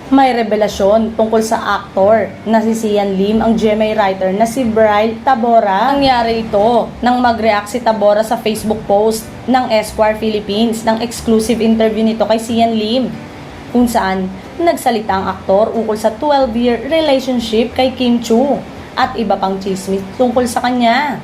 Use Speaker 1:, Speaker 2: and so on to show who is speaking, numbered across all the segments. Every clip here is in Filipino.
Speaker 1: May revelasyon tungkol sa aktor na si Sian Lim ang GMA writer na si Bryle Tabora. Nangyari ito nang mag-react si Tabora sa Facebook post ng Esquire Philippines ng exclusive interview nito kay Sian Lim, kung saan nagsalita ang aktor ukol sa 12-year relationship kay Kim Chiu at iba pang chismis tungkol sa kanya.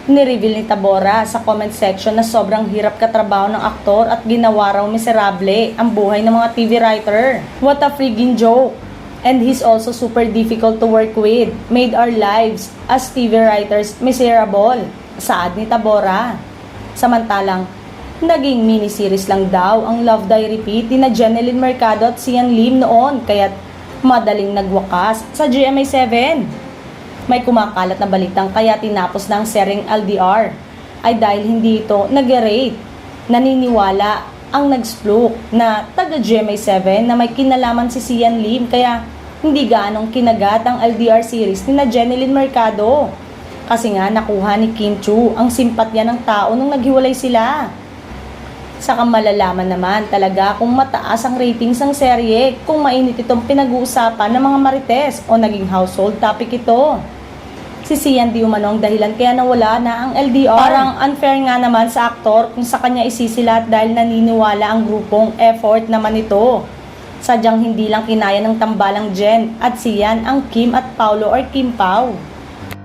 Speaker 1: Nireveal ni Tabora sa comment section na sobrang hirap katrabaho ng aktor at ginawa raw miserable ang buhay ng mga TV writer. What a friggin' joke! And he's also super difficult to work with. Made our lives as TV writers miserable. Saad ni Tabora. Samantalang, naging miniseries lang daw ang Love Die Repeat ni na Jeneline Mercado at Sian Lim noon, kaya't madaling nagwakas sa GMA7. May kumakalat na balitang kaya tinapos ng seryeng LDR ay dahil hindi ito nag-rate. Naniniwala ang nag-splook na taga GMA7 na may kinalaman si Sian Lim kaya hindi gaanong kinagat ang LDR series ni na Jeneline Mercado. Kasi nga nakuha ni Kim Chiu ang simpatya ng tao nung naghiwalay sila. Saka malalaman naman talaga kung mataas ang ratings ng serye kung mainit itong pinag-uusapan ng mga marites o naging household topic ito. Si Sian di umano ang dahilan kaya nawala na ang LDR. Parang unfair nga naman sa aktor kung sa kanya isisilat dahil naniniwala ang grupong effort naman ito. Sadyang hindi lang kinaya ng tambalang Jen at Sian ang Kim at Paulo or Kim Pao.